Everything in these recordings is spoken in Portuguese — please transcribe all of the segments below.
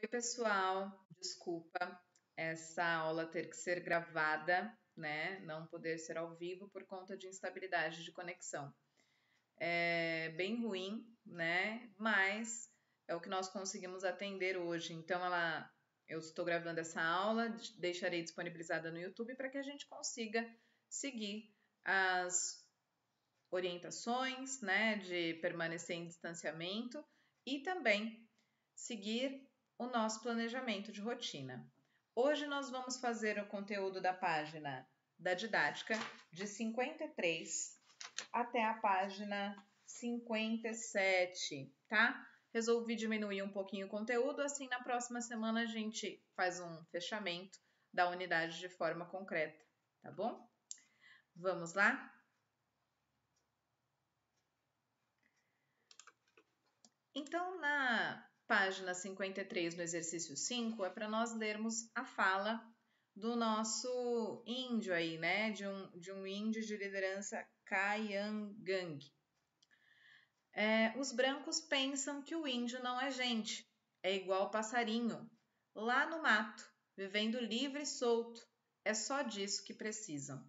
Oi, pessoal. Desculpa essa aula ter que ser gravada, né? Não poder ser ao vivo por conta de instabilidade de conexão. É bem ruim, né? Mas é o que nós conseguimos atender hoje. Então, eu estou gravando essa aula, deixarei disponibilizada no YouTube para que a gente consiga seguir as orientações, né, de permanecer em distanciamento e também seguir o nosso planejamento de rotina. Hoje nós vamos fazer o conteúdo da página da didática de 53 até a página 57, tá? Resolvi diminuir um pouquinho o conteúdo, assim na próxima semana a gente faz um fechamento da unidade de forma concreta, tá bom? Vamos lá? Então, na página 53, no exercício 5, é para nós lermos a fala do nosso índio aí, né? De um índio de liderança Kayangang. Os brancos pensam que o índio não é gente, é igual passarinho, lá no mato, vivendo livre e solto. É só disso que precisam.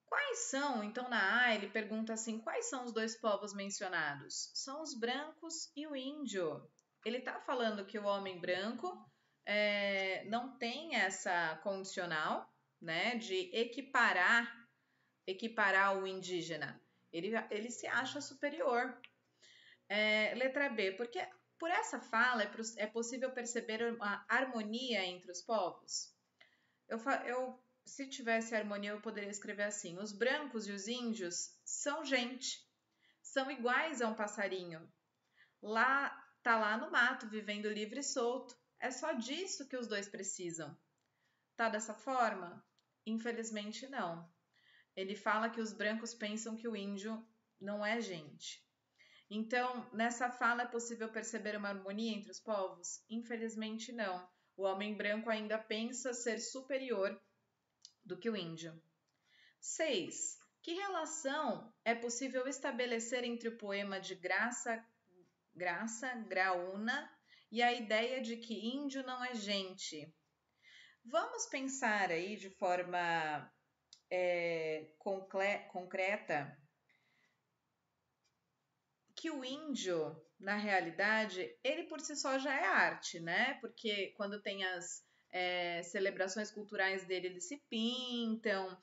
Quais são, então na A ele pergunta assim, quais são os dois povos mencionados? São os brancos e o índio. Ele está falando que o homem branco não tem essa condicional, né, de equiparar o indígena. Ele se acha superior. Letra B, porque por essa fala é possível perceber uma harmonia entre os povos? Se tivesse harmonia, eu poderia escrever assim: os brancos e os índios são gente, são iguais a um passarinho. Tá lá no mato, vivendo livre e solto. É só disso que os dois precisam. Tá dessa forma? Infelizmente não. Ele fala que os brancos pensam que o índio não é gente. Então, nessa fala é possível perceber uma harmonia entre os povos? Infelizmente não. O homem branco ainda pensa ser superior do que o índio. 6. Que relação é possível estabelecer entre o poema de Graça Graúna e a ideia de que índio não é gente? Vamos pensar aí de forma concreta que o índio, na realidade, ele por si só já é arte, né? Porque quando tem as celebrações culturais dele, eles se pintam,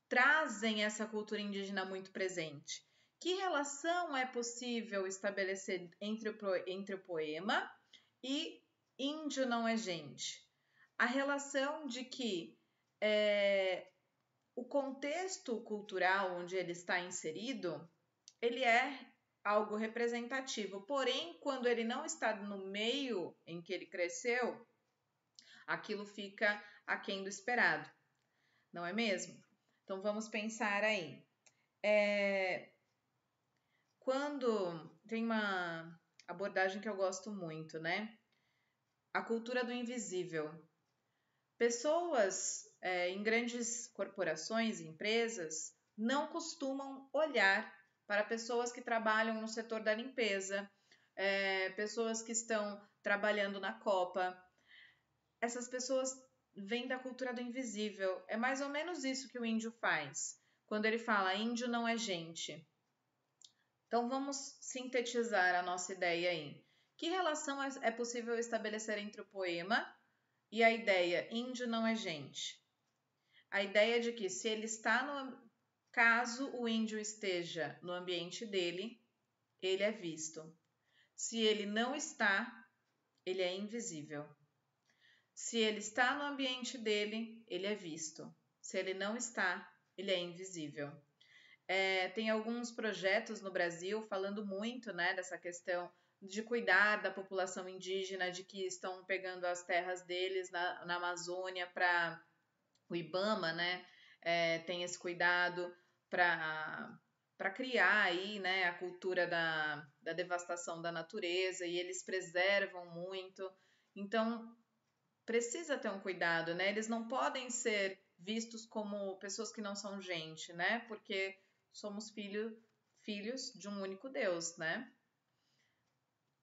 trazem essa cultura indígena muito presente. Que relação é possível estabelecer entre o poema e índio não é gente? A relação de que o contexto cultural onde ele está inserido, ele é algo representativo, porém, quando ele não está no meio em que ele cresceu, aquilo fica aquém do esperado, não é mesmo? Então, vamos pensar aí. Quando tem uma abordagem que eu gosto muito, né? A cultura do invisível. Pessoas em grandes corporações, empresas, não costumam olhar para pessoas que trabalham no setor da limpeza, pessoas que estão trabalhando na copa. Essas pessoas vêm da cultura do invisível. É mais ou menos isso que o índio faz. Quando ele fala, índio não é gente. Então, vamos sintetizar a nossa ideia aí. Que relação é possível estabelecer entre o poema e a ideia índio não é gente? A ideia de que se ele está caso o índio esteja no ambiente dele, ele é visto. Se ele não está, ele é invisível. Se ele está no ambiente dele, ele é visto. Se ele não está, ele é invisível. Tem alguns projetos no Brasil falando muito, né, dessa questão de cuidar da população indígena, de que estão pegando as terras deles na Amazônia para o IBAMA, né, tem esse cuidado para criar aí, né, a cultura da devastação da natureza, e eles preservam muito. Então, precisa ter um cuidado, né? Eles não podem ser vistos como pessoas que não são gente, né? Porque somos filhos de um único Deus, né?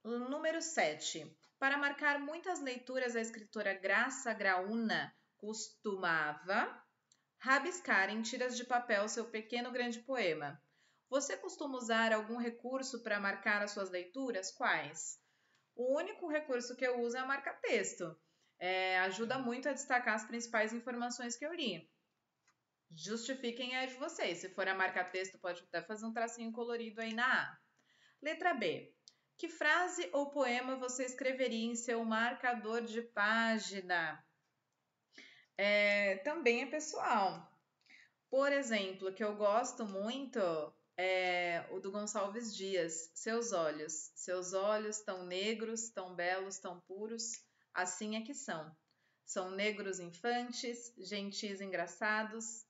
Número 7. Para marcar muitas leituras, a escritora Graça Graúna costumava rabiscar em tiras de papel seu pequeno grande poema. Você costuma usar algum recurso para marcar as suas leituras? Quais? O único recurso que eu uso é a marca-texto. Ajuda muito a destacar as principais informações que eu li. Justifiquem aí de vocês. Se for a marca-texto, pode até fazer um tracinho colorido aí na A. Letra B. Que frase ou poema você escreveria em seu marcador de página? Também é pessoal. Por exemplo, que eu gosto muito é o do Gonçalves Dias, Seus Olhos. Seus olhos tão negros, tão belos, tão puros, assim é que são. São negros infantes, gentis engraçados,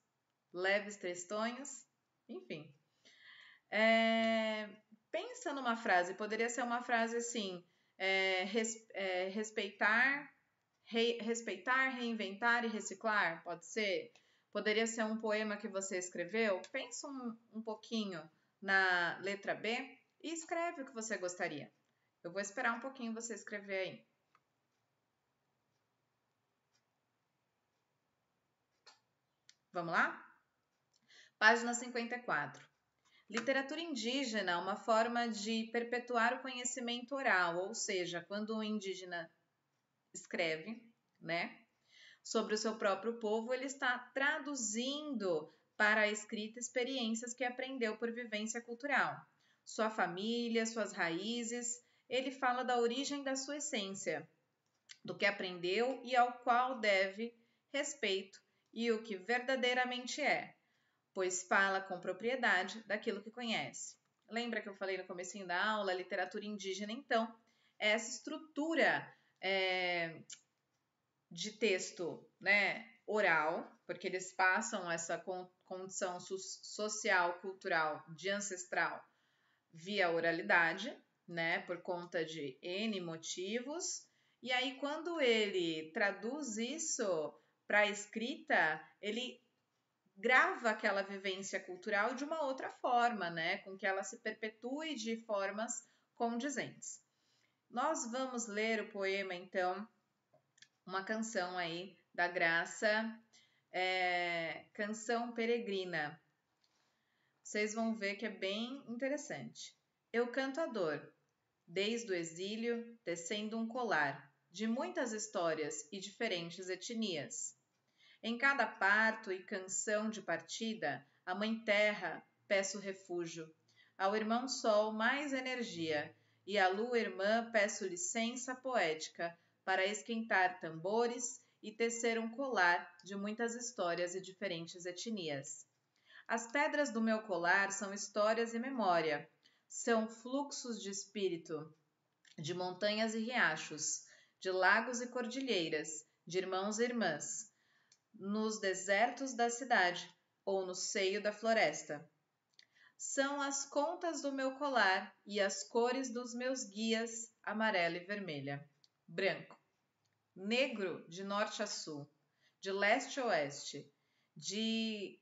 leves tristonhos, enfim. Pensa numa frase, poderia ser uma frase assim, respeitar, respeitar, reinventar e reciclar, pode ser? Poderia ser um poema que você escreveu? Pensa um pouquinho na letra B e escreve o que você gostaria. Eu vou esperar um pouquinho você escrever aí. Vamos lá? Página 54. Literatura indígena é uma forma de perpetuar o conhecimento oral, ou seja, quando um indígena escreve, né, sobre o seu próprio povo, ele está traduzindo para a escrita experiências que aprendeu por vivência cultural. Sua família, suas raízes, ele fala da origem da sua essência, do que aprendeu e ao qual deve respeito e o que verdadeiramente é, pois fala com propriedade daquilo que conhece. Lembra que eu falei no comecinho da aula, literatura indígena, então, é essa estrutura de texto, né, oral, porque eles passam essa condição social, cultural, de ancestral via oralidade, né, por conta de N motivos. E aí, quando ele traduz isso para a escrita, ele grava aquela vivência cultural de uma outra forma, né, com que ela se perpetue de formas condizentes. Nós vamos ler o poema, então, uma canção aí da Graça, Canção Peregrina. Vocês vão ver que é bem interessante. Eu canto a dor, desde o exílio, tecendo um colar de muitas histórias e diferentes etnias. Em cada parto e canção de partida, à Mãe Terra peço refúgio, ao Irmão Sol mais energia, e à Lua Irmã peço licença poética para esquentar tambores e tecer um colar de muitas histórias e diferentes etnias. As pedras do meu colar são histórias e memória, são fluxos de espírito, de montanhas e riachos, de lagos e cordilheiras, de irmãos e irmãs, nos desertos da cidade ou no seio da floresta. São as contas do meu colar e as cores dos meus guias, amarela e vermelha. Branco, negro de norte a sul, de leste a oeste, de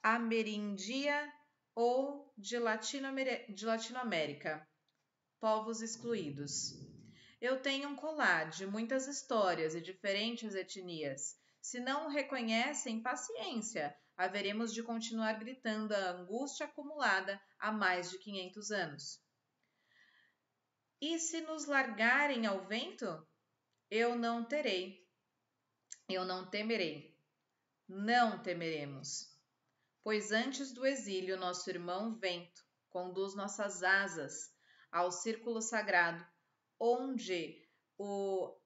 ameríndia ou de Latinoamérica, povos excluídos. Eu tenho um colar de muitas histórias e diferentes etnias. Se não o reconhecem, paciência, haveremos de continuar gritando a angústia acumulada há mais de 500 anos. E se nos largarem ao vento? Eu não temerei, não temeremos, pois antes do exílio nosso irmão vento conduz nossas asas ao círculo sagrado, onde o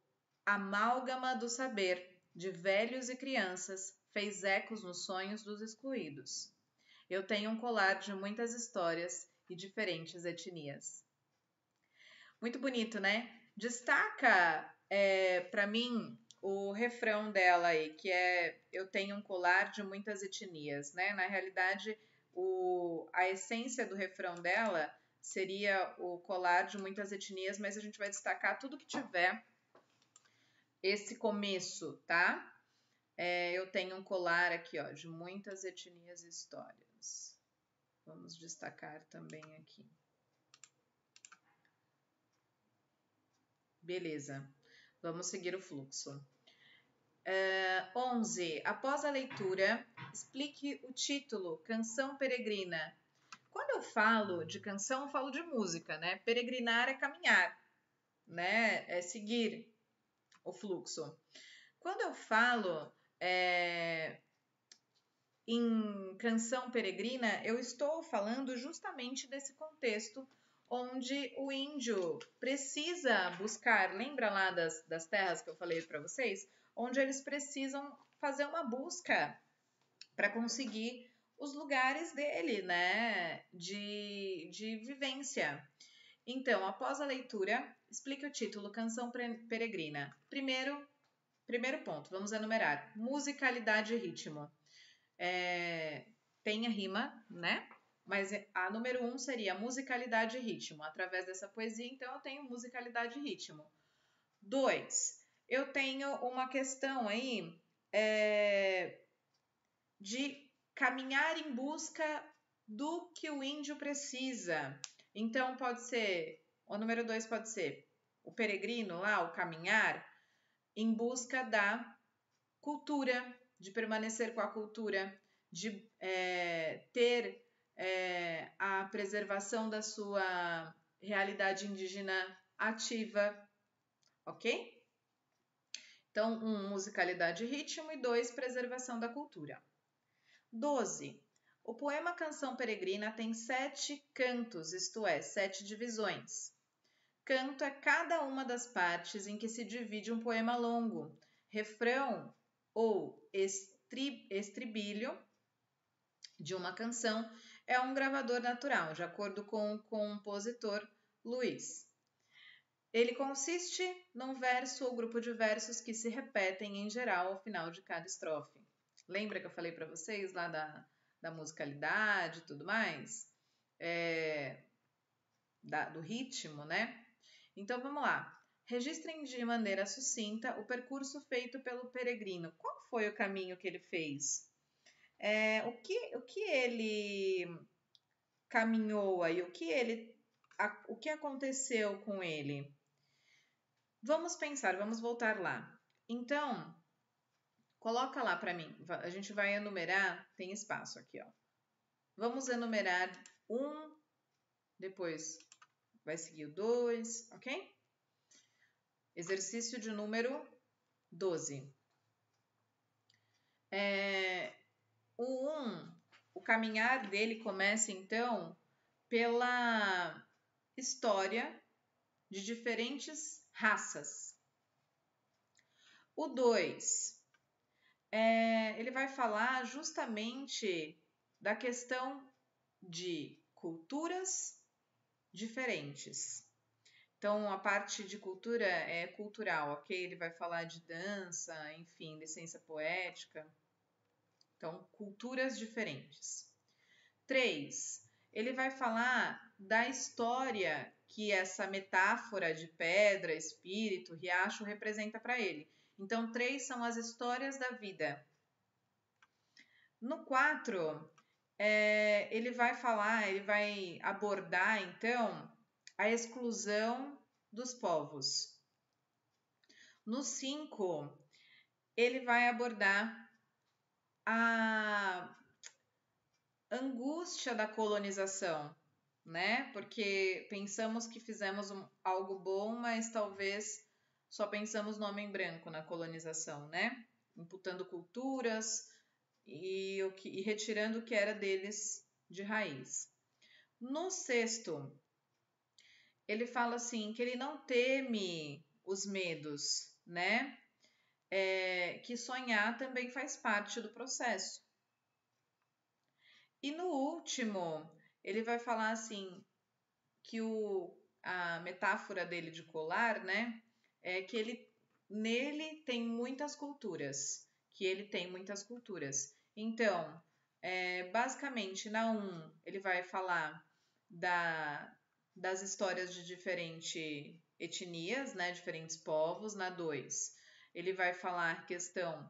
amálgama do saber de velhos e crianças fez ecos nos sonhos dos excluídos. Eu tenho um colar de muitas histórias e diferentes etnias. Muito bonito, né? Destaca para mim o refrão dela aí, que é eu tenho um colar de muitas etnias, né? Na realidade, a essência do refrão dela seria o colar de muitas etnias, mas a gente vai destacar tudo que tiver esse começo, tá? Eu tenho um colar aqui, ó, de muitas etnias e histórias. Vamos destacar também aqui. Beleza, vamos seguir o fluxo. 11. Após a leitura, explique o título Canção Peregrina. Quando eu falo de canção, eu falo de música, né? Peregrinar é caminhar, né? É seguir o fluxo. Quando eu falo em canção peregrina, eu estou falando justamente desse contexto onde o índio precisa buscar, lembra lá das terras que eu falei para vocês? Onde eles precisam fazer uma busca para conseguir os lugares dele, né, de vivência. Então, após a leitura, explique o título Canção Peregrina. Primeiro ponto, vamos enumerar. Musicalidade e ritmo. Tem a rima, né? Mas a número 1 seria musicalidade e ritmo. Através dessa poesia, então, eu tenho musicalidade e ritmo. 2, eu tenho uma questão aí de caminhar em busca do que o índio precisa. Então, pode ser, o número 2 pode ser o peregrino lá, o caminhar, em busca da cultura, de permanecer com a cultura, de ter a preservação da sua realidade indígena ativa, ok? Então, 1, musicalidade e ritmo, e 2, preservação da cultura. 12. O poema Canção Peregrina tem 7 cantos, isto é, 7 divisões. Canto é cada uma das partes em que se divide um poema longo. Refrão ou estribilho de uma canção é um gravador natural, de acordo com o compositor Luiz. Ele consiste num verso ou grupo de versos que se repetem em geral ao final de cada estrofe. Lembra que eu falei para vocês lá da musicalidade e tudo mais? Do ritmo, né? Então vamos lá. Registrem de maneira sucinta o percurso feito pelo peregrino. Qual foi o caminho que ele fez? O que ele caminhou aí? O que aconteceu com ele? Vamos pensar, vamos voltar lá. Então, coloca lá para mim. A gente vai enumerar, tem espaço aqui, ó. Vamos enumerar 1, depois vai seguir o 2, ok? Exercício de número 12. O 1, o caminhar dele começa então pela história de diferentes raças. O 2, ele vai falar justamente da questão de culturas diferentes. Então, a parte de cultura é cultural, ok? Ele vai falar de dança, enfim, licença poética. Então, culturas diferentes. 3, ele vai falar da história que essa metáfora de pedra, espírito, riacho representa para ele. Então, 3 são as histórias da vida. No 4, ele vai abordar, então, a exclusão dos povos. No 5, ele vai abordar a angústia da colonização, né? Porque pensamos que fizemos algo bom, mas talvez só pensamos no homem branco na colonização, né? Imputando culturas e retirando o que era deles de raiz. No 6, ele fala assim que ele não teme os medos, né? Que sonhar também faz parte do processo. E no último, ele vai falar assim que a metáfora dele de colar, né? É que nele tem muitas culturas, Então, basicamente, na 1, ele vai falar das histórias de diferentes etnias, né? Diferentes povos. Na 2, ele vai falar questão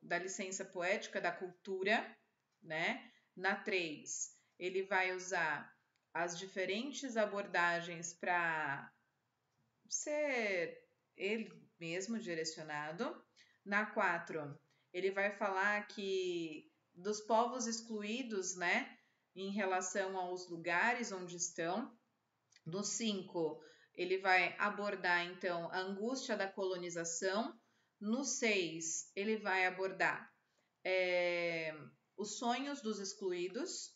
da licença poética da cultura, né? Na 3, ele vai usar as diferentes abordagens para ser ele mesmo direcionado. Na 4, ele vai falar que dos povos excluídos, né, em relação aos lugares onde estão. No 5, ele vai abordar então a angústia da colonização. No 6, ele vai abordar os sonhos dos excluídos,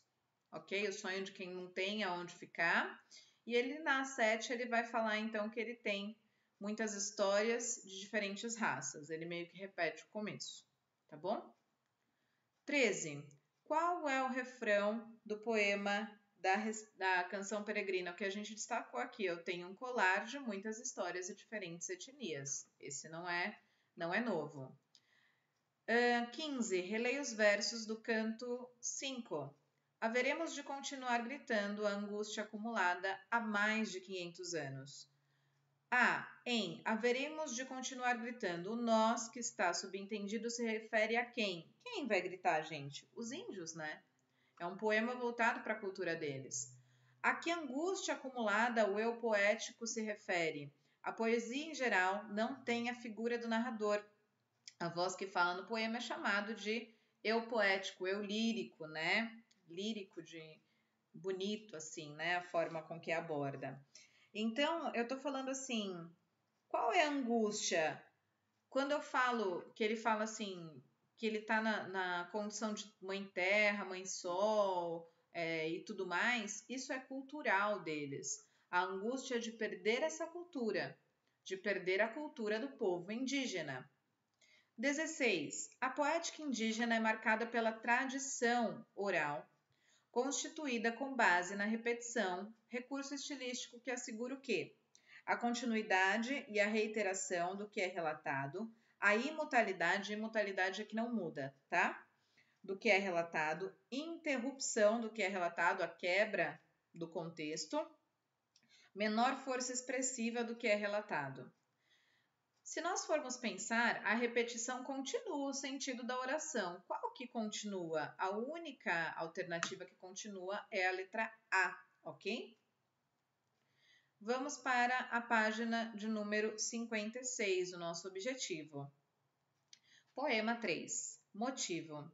ok? O sonho de quem não tem aonde ficar. E ele na 7, ele vai falar então que ele tem muitas histórias de diferentes raças. Ele meio que repete o começo, tá bom? 13. Qual é o refrão do poema da Canção Peregrina? O que a gente destacou aqui, eu tenho um colar de muitas histórias de diferentes etnias. Esse não é novo. 15. Releia os versos do canto 5. Haveremos de continuar gritando a angústia acumulada há mais de 500 anos. Haveremos de continuar gritando. O nós que está subentendido se refere a quem? Quem vai gritar, gente? Os índios, né? É um poema voltado para a cultura deles. A que angústia acumulada o eu poético se refere? A poesia em geral não tem a figura do narrador. A voz que fala no poema é chamado de eu poético, eu lírico, né? Lírico de bonito, assim, né? A forma com que aborda. Então, eu tô falando assim, qual é a angústia? Quando eu falo, que ele fala assim, que ele tá na condição de mãe terra, mãe sol, e tudo mais, isso é cultural deles. A angústia de perder essa cultura, de perder a cultura do povo indígena. 16. A poética indígena é marcada pela tradição oral, constituída com base na repetição, recurso estilístico que assegura o quê? A continuidade e a reiteração do que é relatado, a imutabilidade é que não muda, tá? Do que é relatado, interrupção do que é relatado, a quebra do contexto, menor força expressiva do que é relatado. Se nós formos pensar, a repetição continua o sentido da oração. Qual que continua? A única alternativa que continua é a letra A, ok? Vamos para a página de número 56, o nosso objetivo. Poema 3. Motivo.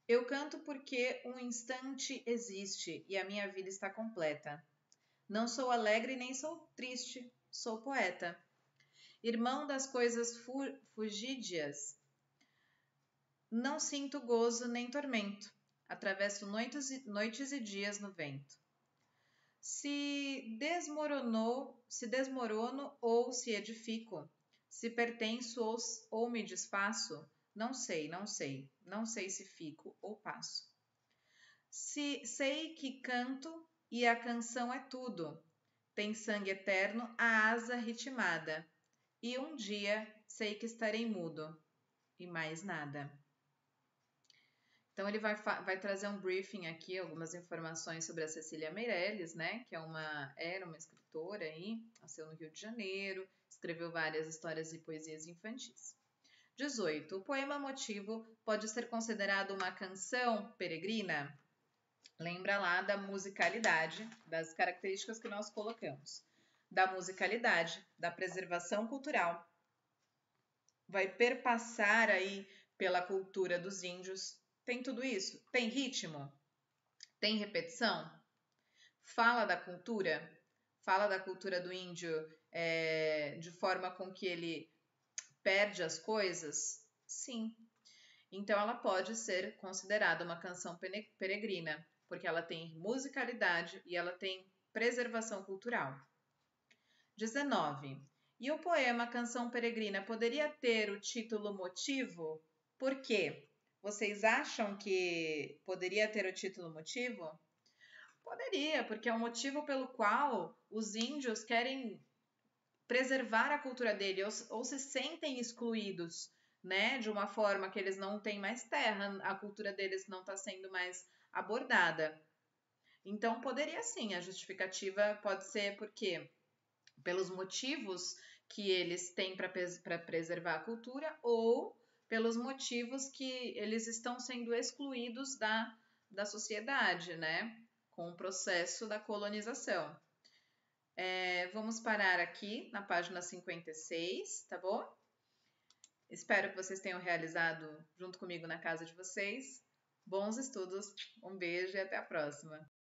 Eu canto porque um instante existe e a minha vida está completa. Não sou alegre nem sou triste, sou poeta. Irmão das coisas fugídias, não sinto gozo nem tormento, atravesso noites e dias no vento. Se desmorono ou se edifico, se pertenço ou me desfaço, não sei se fico ou passo. Se sei que canto e a canção é tudo, tem sangue eterno a asa ritmada. E um dia sei que estarei mudo e mais nada. Então ele vai trazer um briefing aqui, algumas informações sobre a Cecília Meirelles, né? Que era uma escritora aí, nasceu no Rio de Janeiro, escreveu várias histórias e poesias infantis. 18. O poema motivo pode ser considerado uma canção peregrina? Lembra lá da musicalidade, das características que nós colocamos. Da musicalidade, da preservação cultural, vai perpassar aí pela cultura dos índios. Tem tudo isso? Tem ritmo? Tem repetição? Fala da cultura do índio de forma com que ele perde as coisas? Sim. Então ela pode ser considerada uma canção peregrina, porque ela tem musicalidade e ela tem preservação cultural. 19. E o poema Canção Peregrina poderia ter o título motivo? Por quê? Vocês acham que poderia ter o título motivo? Poderia, porque é o motivo pelo qual os índios querem preservar a cultura dele ou se sentem excluídos, né? De uma forma que eles não têm mais terra, a cultura deles não está sendo mais abordada. Então, poderia sim, a justificativa pode ser porque pelos motivos que eles têm para preservar a cultura ou pelos motivos que eles estão sendo excluídos da sociedade, né? Com o processo da colonização. Vamos parar aqui na página 56, tá bom? Espero que vocês tenham realizado junto comigo na casa de vocês. Bons estudos, um beijo e até a próxima!